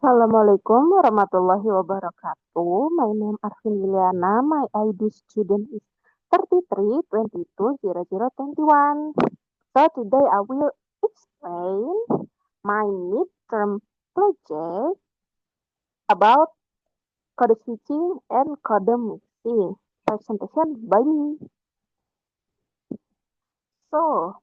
Assalamualaikum warahmatullahi wabarakatuh. My name Arvin Liliana. My ID student is 33220021. So today I will explain my midterm project about code switching and code mixing. Presentation by me. So,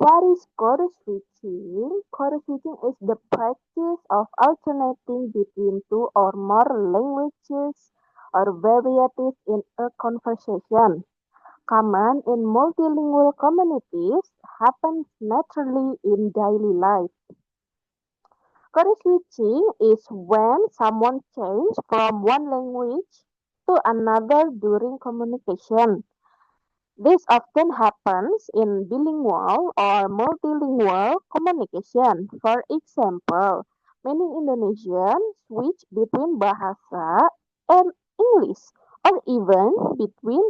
what is code switching? Code switching is the practice of alternating between two or more languages or varieties in a conversation. Common in multilingual communities, happens naturally in daily life. Code switching is when someone changes from one language to another during communication. This often happens in bilingual or multilingual communication. For example, many Indonesians switch between bahasa and English or even between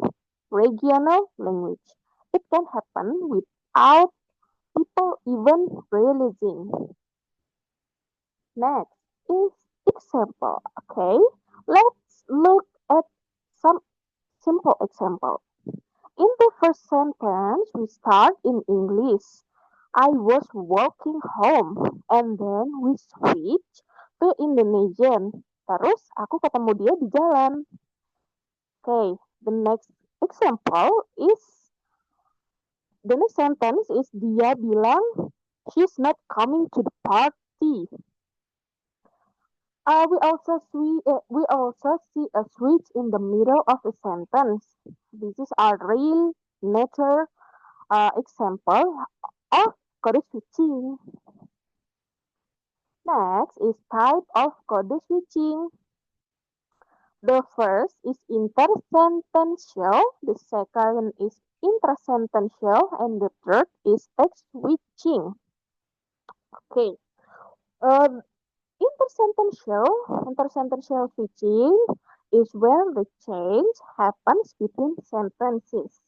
regional language. It can happen without people even realizing. Next is example. Okay, let's look at some simple example. In the first sentence, we start in English. I was walking home, and then we switch to Indonesian. Terus aku ketemu dia di jalan. Okay, the next example is the next sentence is dia bilang she's not coming to the party. We also see a switch in the middle of a sentence. This is a real nature example of code switching. Next is type of code switching. The first is intersentential, the second is intrasentential, and the third is text switching. Okay, uh, intersentential switching is where the change happens between sentences.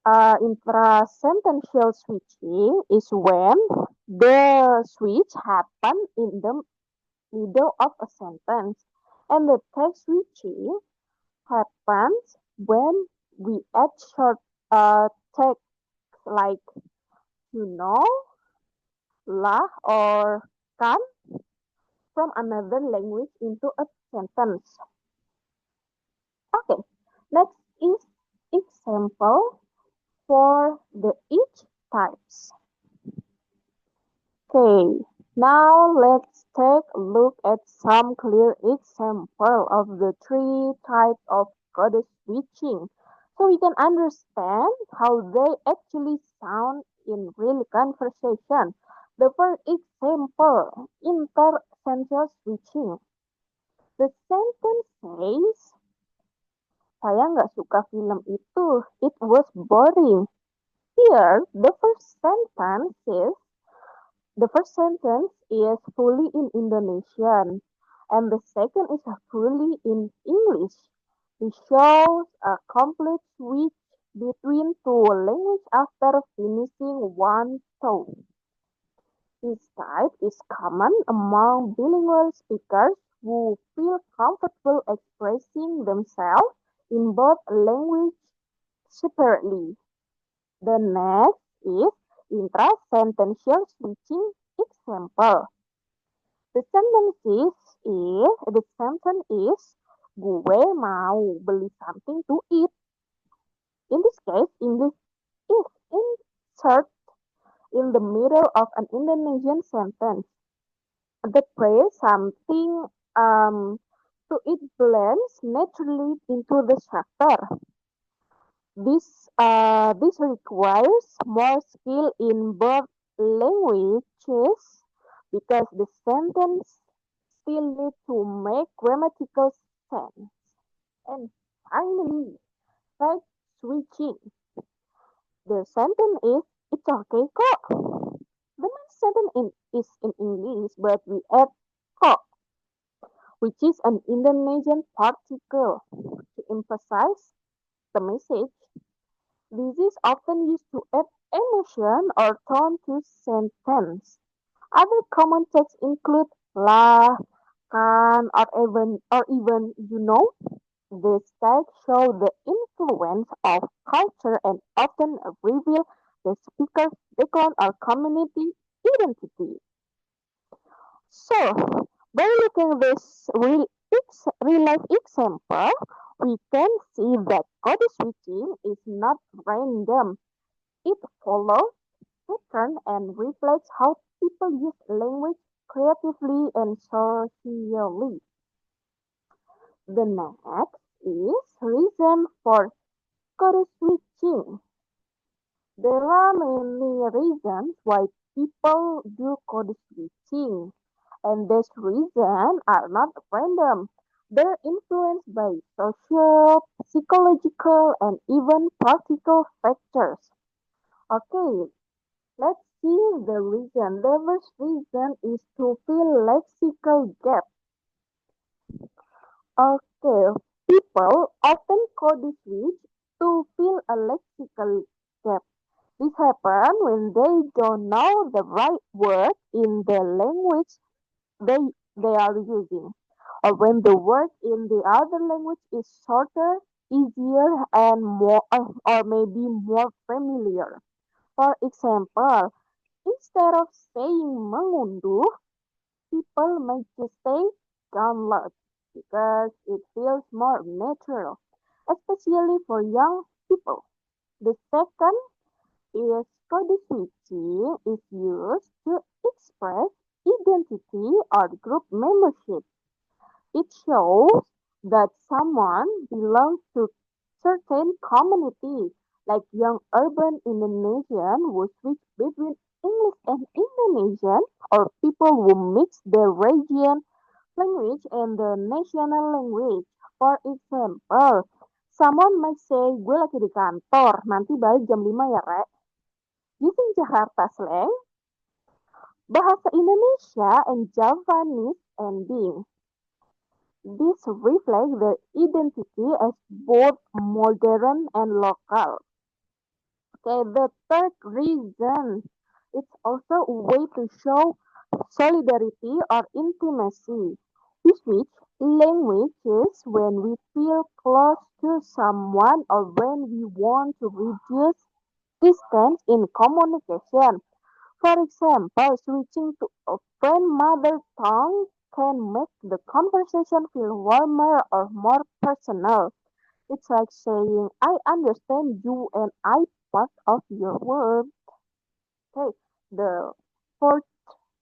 Intrasentential switching is when the switch happens in the middle of a sentence, and the text switching happens when we add short text like you know, lah, or kan from another language into a sentence. Okay, next is example for the each types. Okay, now let's take a look at some clear example of the three types of code switching so we can understand how they actually sound in real conversation. The first example, intersentential switching. The sentence says, saya nggak suka film itu, it was boring. Here, the first sentence is fully in Indonesian, and the second is fully in English. It shows a complete switch between two languages after finishing one thought. This type is common among bilingual speakers who feel comfortable expressing themselves in both languages separately. The next is intrasentential switching example. The sentence is gue mau beli something to eat. In this case, English is insert in the middle of an Indonesian sentence. The phrase something to eat blends naturally into the structure. This requires more skill in both languages because the sentence still need to make grammatical sense. And finally, text switching. The sentence is it's okay kok. The main is in English, but we add kok, which is an Indonesian particle to emphasize the message. This is often used to add emotion or tone to sentence. Other common texts include lah, kan, or even these tags show the influence of culture and often reveal the speaker's background or community identity. So, by looking at this real life example, we can see that code switching is not random. It follows pattern and reflects how people use language creatively and socially. The next is reason for code switching. There are many reasons why people do code switching, and these reasons are not random. They're influenced by social, psychological, and even practical factors. Okay, let's see the reason. The first reason is to fill lexical gap. Okay, people often code switch to fill a lexical gap. This happens when they don't know the right word in the language they, they are using, or when the word in the other language is shorter, easier, and more, or maybe more familiar. For example, instead of saying mengunduh, people may just say download because it feels more natural, especially for young people. The second is code switching is used to express identity or group membership. It shows that someone belongs to certain community, like young urban Indonesian who switch between English and Indonesian, or people who mix the region language and the national language. For example, someone might say, gue lagi di kantor, nanti balik jam 5 ya, Rek. Using Jakarta slang, bahasa Indonesia, and Javanese ending. This reflects their identity as both modern and local. Okay, the third reason, it's also a way to show solidarity or intimacy. We switch languages when we feel close to someone or when we want to reduce distance in communication. For example, switching to a friend mother tongue can make the conversation feel warmer or more personal. It's like saying, I understand you and I part of your world. Okay, the fourth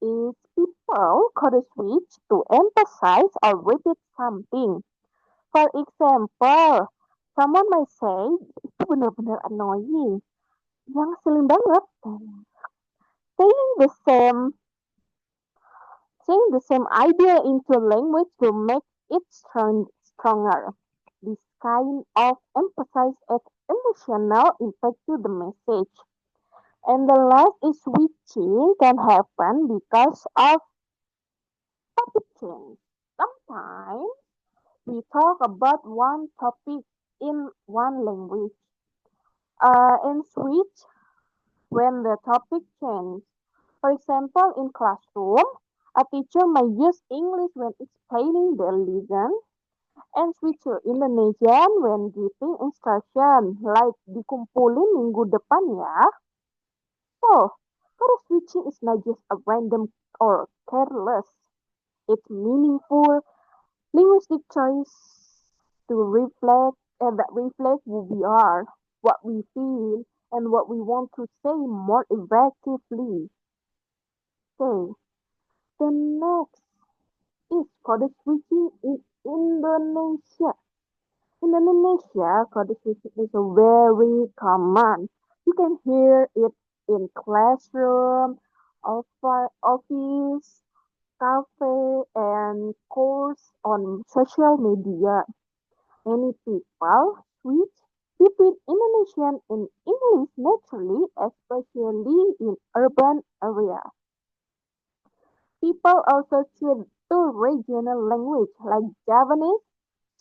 is people could switch to emphasize or repeat something. For example, someone might say, itu benar-benar annoying. Yang ngeselin banget. Saying the same idea into language to make it stronger. This kind of emphasis adds emotional impact to the message. And the last is switching can happen because of topic change. Sometimes we talk about one topic in one language and switch when the topic changes. For example, in classroom, a teacher may use English when explaining the lesson and switch to Indonesian when giving instruction, like dikumpulin minggu depan ya. So, code switching is not just a random or careless. It's meaningful linguistic choice to reflect and that reflect who we are, what we feel, and what we want to say more effectively. Okay, the next is code switching in Indonesia. In Indonesia, code switching is very common. You can hear it in classroom, office, cafe, and course on social media. Many people switch between Indonesian and English naturally, especially in urban areas. People also switch to regional language like Javanese,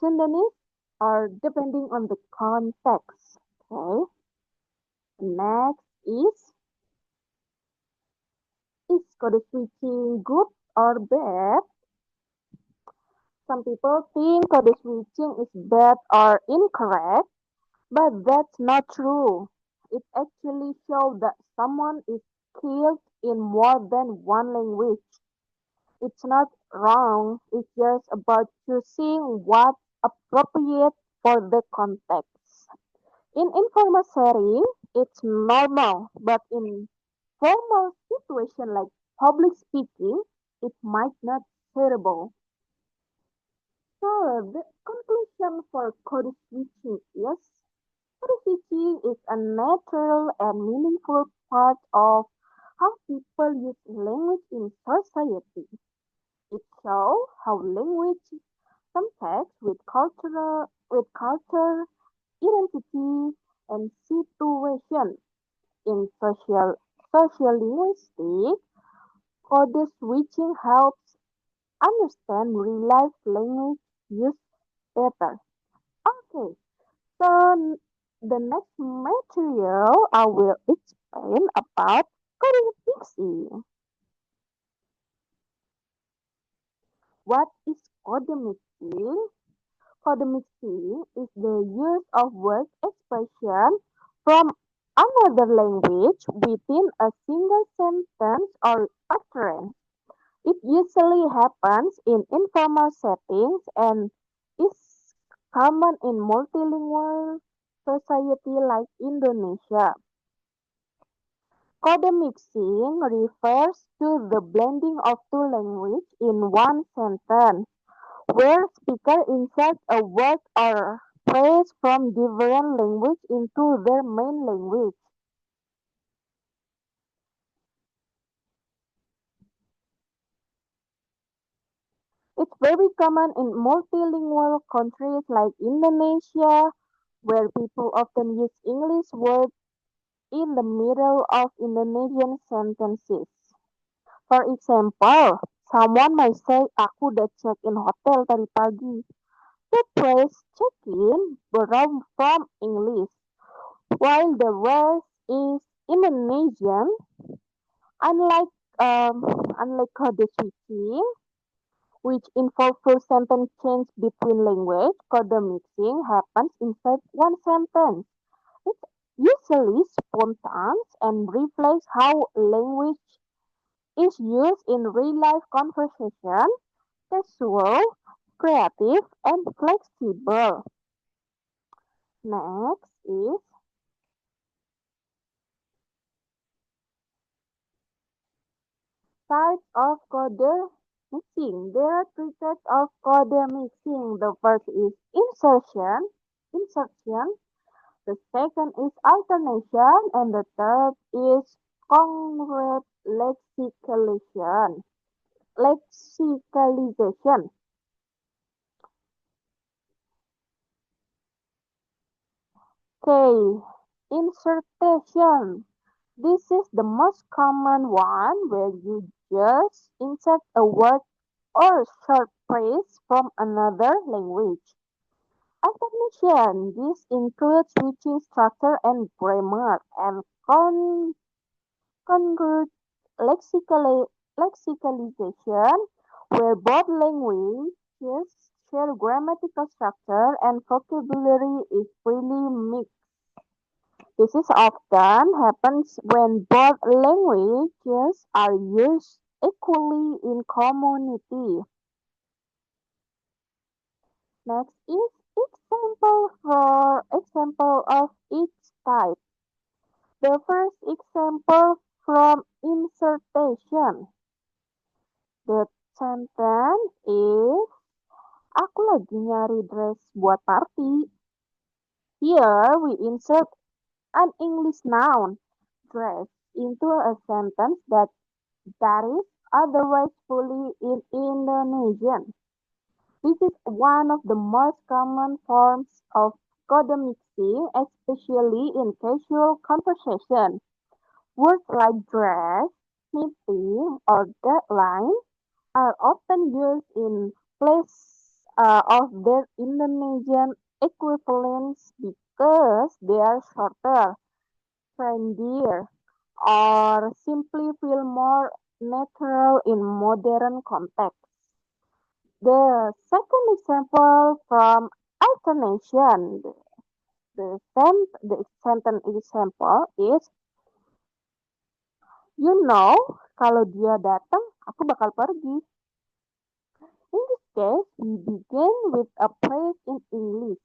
Sundanese, or depending on the context. Okay. Next is code switching good or bad? Some people think code switching is bad or incorrect, but that's not true. It actually shows that someone is skilled in more than one language. It's not wrong, it's just about choosing what's appropriate for the context. In informal setting, it's normal, but in formal situation like public speaking, it might not suitable. So the conclusion for code switching is code switching is a natural and meaningful part of how people use language in society. It shows how language contacts with culture, identity, and situation. In social linguistics, code switching helps understand real life language use better. Okay, so the next material I will explain about coding mixing. What is coding mixing? Codemixing is the use of word expression from another language within a single sentence or utterance. It usually happens in informal settings and is common in multilingual society like Indonesia. Codemixing refers to the blending of two languages in one sentence where speaker insert a word or phrase from different language into their main language. It's very common in multilingual countries like Indonesia, where people often use English words in the middle of Indonesian sentences. For example, someone might say, aku udah check-in hotel tadi pagi. The phrase check-in borrowed from English, while the rest is Indonesian. Unlike um, unlike code switching, which involve full sentence change between language, code mixing happens inside one sentence. It's usually spontaneous and reflects how language is used in real life conversation, casual, creative, and flexible. Next is types of code mixing. There are three types of code mixing. The first is insertion. The second is alternation, and the third is congruent lexicalization. Okay, insertion. This is the most common one where you just insert a word or short phrase from another language. Alternation. This includes switching structure and grammar and congruent lexicalization, where both languages share grammatical structure and vocabulary is freely mixed. This is often happens when both languages are used equally in community. Next is example of each type. The first example from insertion. The sentence is aku lagi nyari dress buat party. Here we insert an English noun, dress, into a sentence that is otherwise fully in Indonesian. This is one of the most common forms of codemixing, especially in casual conversation. Words like dress, meeting, or deadline are often used in place of their Indonesian equivalents because they are shorter, trendier, or simply feel more natural in modern contexts. The second example from alternation. The sentence example is, you know, kalau dia datang, aku bakal pergi. In this case, we begin with a phrase in English,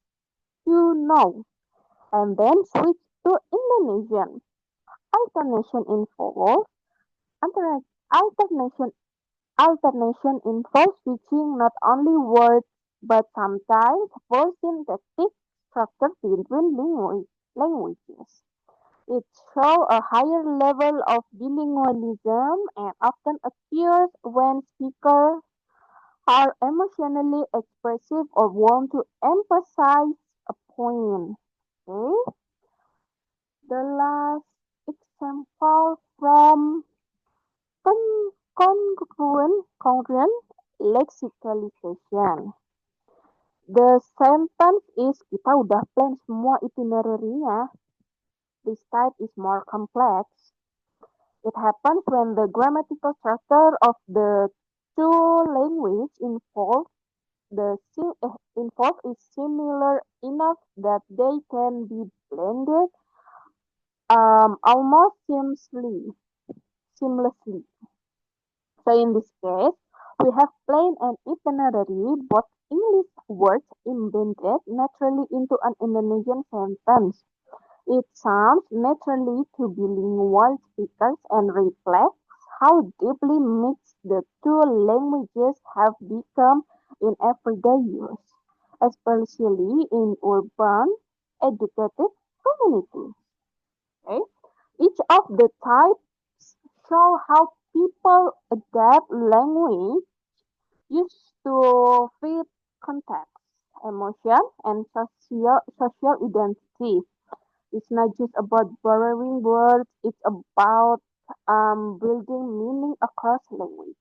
you know, and then switch to Indonesian. Alternation involves alter- alternation alternation involves switching not only words but sometimes whole syntactic structures between languages. It shows a higher level of bilingualism and often occurs when speakers are emotionally expressive or want to emphasize a point. Okay, the last example from congruent lexicalization. The sentence is kita udah plan semua itinerary-nya. This type is more complex. It happens when the grammatical structure of the two language involved is similar enough that they can be blended almost seamlessly. So in this case, we have plain and itinerary, both English words embedded naturally into an Indonesian sentence. It sounds naturally to bilingual speakers and reflects how deeply mixed the two languages have become in everyday use, especially in urban, educated communities. Okay? Each of the types show how people adapt language used to fit context, emotion, and social identity. It's not just about borrowing words, it's about building meaning across language.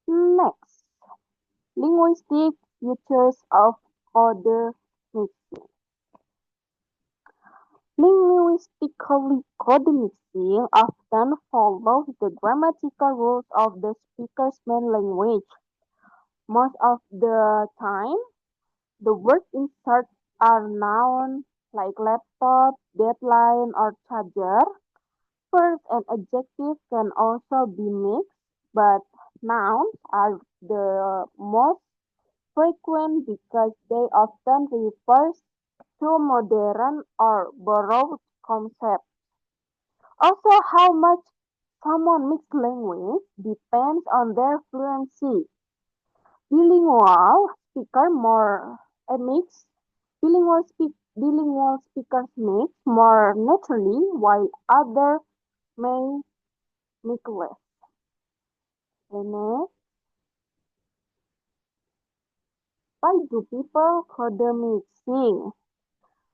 Next, linguistic features of code mixing. Linguistically, code mixing often follows the grammatical rules of the speaker's main language. Most of the time, the words inserted are nouns like laptop, deadline, or charger. Verbs and adjectives can also be mixed, but nouns are the most frequent because they often refer to modern or borrowed concepts. Also, how much someone mixes language depends on their fluency. Bilingual speaker more a mix. Bilingual speakers mix more naturally, while others may mix less. Next, why do people code mixing?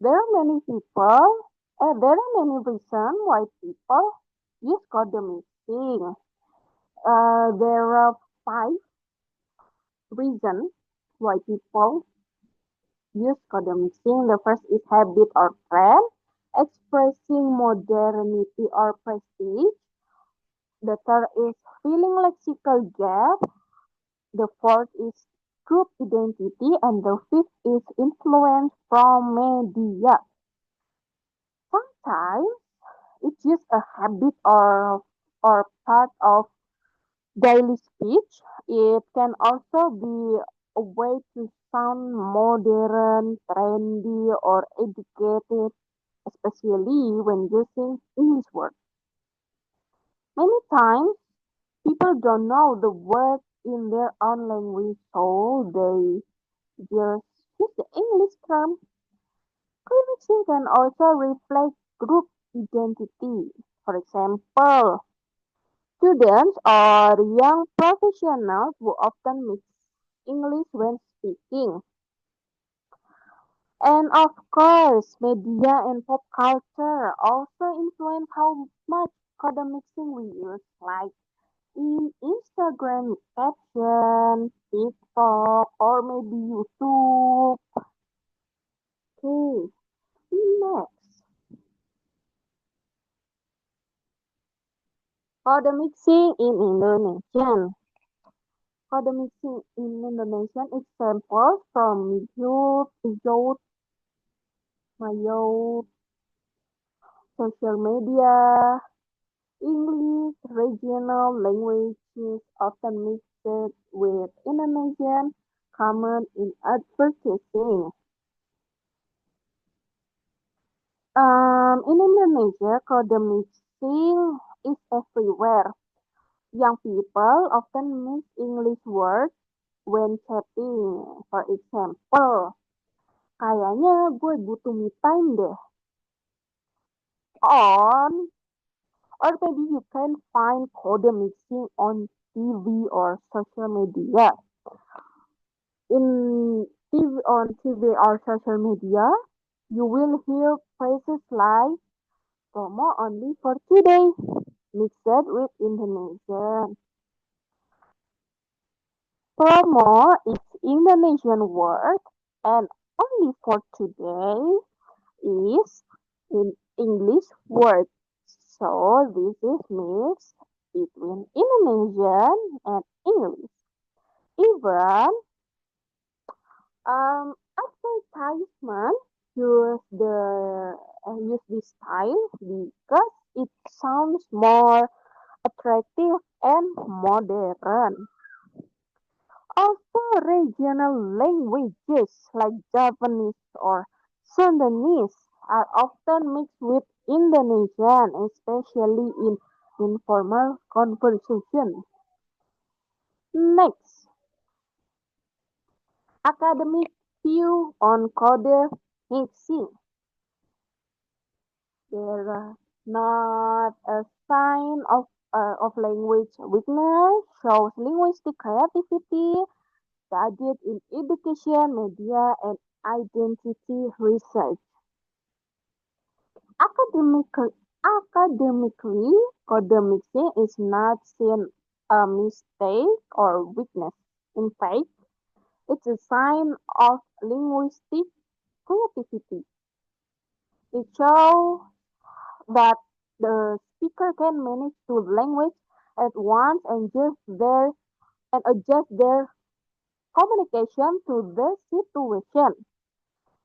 There are many there are many reasons why people use code mixing. There are 5 reasons why people use code mixing. The first is habit or trend, expressing modernity or prestige. The third is filling lexical gap. The fourth is group identity, and the fifth is influence from media. Sometimes it's just a habit or part of daily speech. It can also be a way to sound modern, trendy, or educated, especially when using English words. Many times, people don't know the word in their own language, so they just use the English term. Remixing can also reflect group identity. For example, students or young professionals who often mix English when speaking. And of course, media and pop culture also influence how much code mixing we use, like in Instagram caption, TikTok, or maybe YouTube. Okay, next. Code mixing in Indonesian. Code mixing in Indonesian examples from YouTube, Yout, Mayo, social media, English, regional languages often mixed with Indonesian, common in advertising. In Indonesia, code mixing is everywhere. Young people often mix English words when chatting. For example, kayaknya gue butuh me time deh. On, or maybe you can find code mixing on TV or social media. In TV or social media, you will hear phrases like promo only for today, mixed with Indonesian. Promo is Indonesian word and only for today is in English word. So this is mixed between Indonesian and English. Even advertisement use this style because it sounds more attractive and modern. Also, regional languages like Japanese or Sundanese are often mixed with Indonesian, especially in informal conversation. Next, academic view on code mixing. There are not a sign of language weakness, shows linguistic creativity, studied in education, media, and identity research. Academically, academically, code mixing is not seen a mistake or weakness. In fact, it's a sign of linguistic creativity. It shows that the speaker can manage two languages at once and adjust their communication to the situation.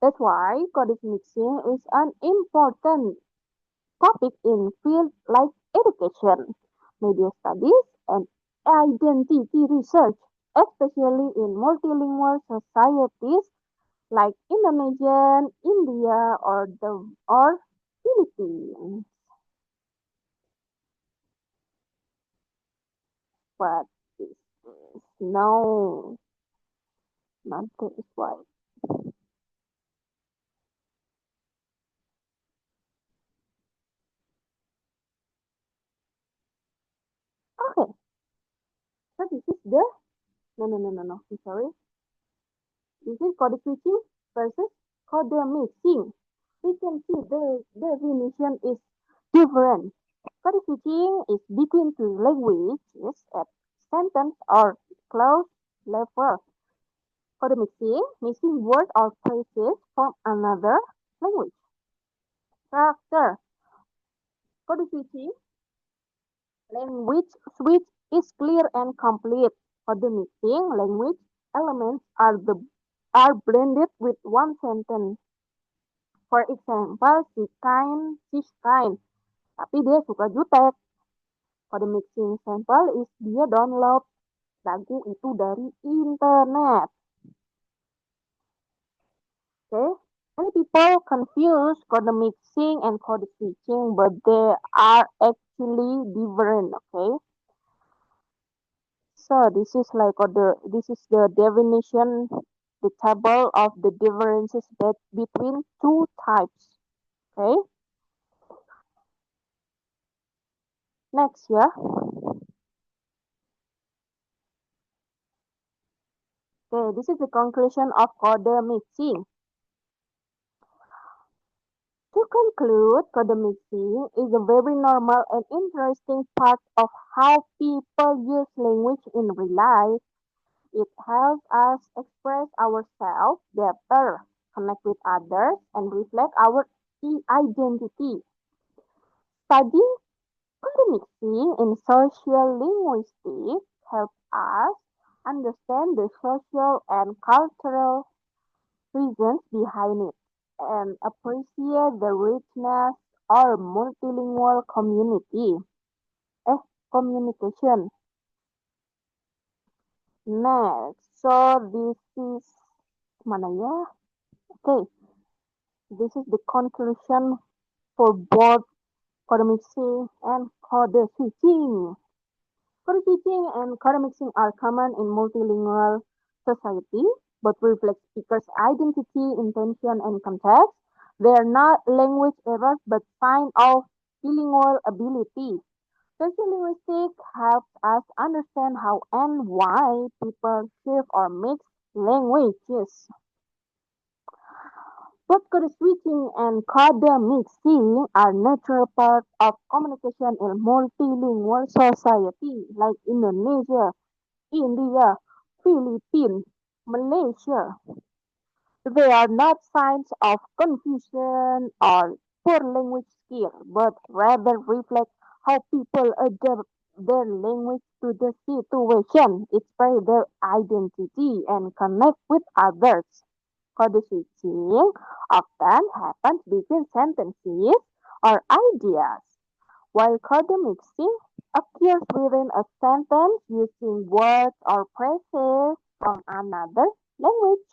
That's why code mixing is an important topic in fields like education, media studies, and identity research, especially in multilingual societies like Indonesian, India, or Philippines. But this is no, not this way. Okay, so this is the no. I'm sorry. This is code switching versus code mixing. We can see the definition is different. Code switching is between two languages at sentence or clause level. Code mixing words or phrases from another language. Character. Code language switch is clear and complete. Code mixing language elements are blended with one sentence. For example, she's kind, tapi dia suka jutek. Kode mixing sample is dia download lagu itu dari internet. Okay? Many people confuse code mixing and code switching, but they are actually different. Okay? So this is the definition, the table of the differences between two types. Okay? Next, yeah. Okay, this is the conclusion of code mixing. To conclude, code mixing is a very normal and interesting part of how people use language in real life. It helps us express ourselves better, connect with others, and reflect our identity. Studying Mixing in social linguistics helps us understand the social and cultural reasons behind it and appreciate the richness or multilingual communication. Next, so this is mana ya? Okay, this is the conclusion for both code mixing and code switching. Code switching and code mixing are common in multilingual society, but reflect speakers' identity, intention, and context. They are not language errors, but sign of bilingual ability. Sociolinguistics helps us understand how and why people shift or mix languages. Both code switching and code mixing are natural parts of communication in multilingual society like Indonesia, India, Philippines, Malaysia. They are not signs of confusion or poor language skill, but rather reflect how people adapt their language to the situation, express their identity, and connect with others. Code switching often happens between sentences or ideas, while code mixing occurs within a sentence using words or phrases from another language.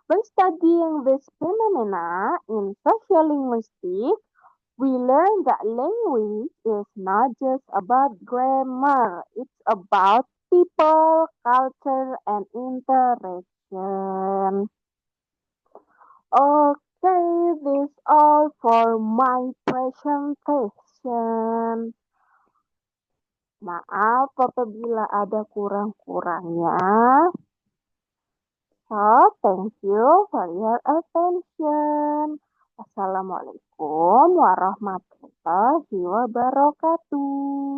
When studying this phenomena in sociolinguistics, we learn that language is not just about grammar, it's about people, culture, and interaction. Okay, this all for my presentation. Maaf apabila ada kurang-kurangnya. So, thank you for your attention. Assalamualaikum warahmatullahi wabarakatuh.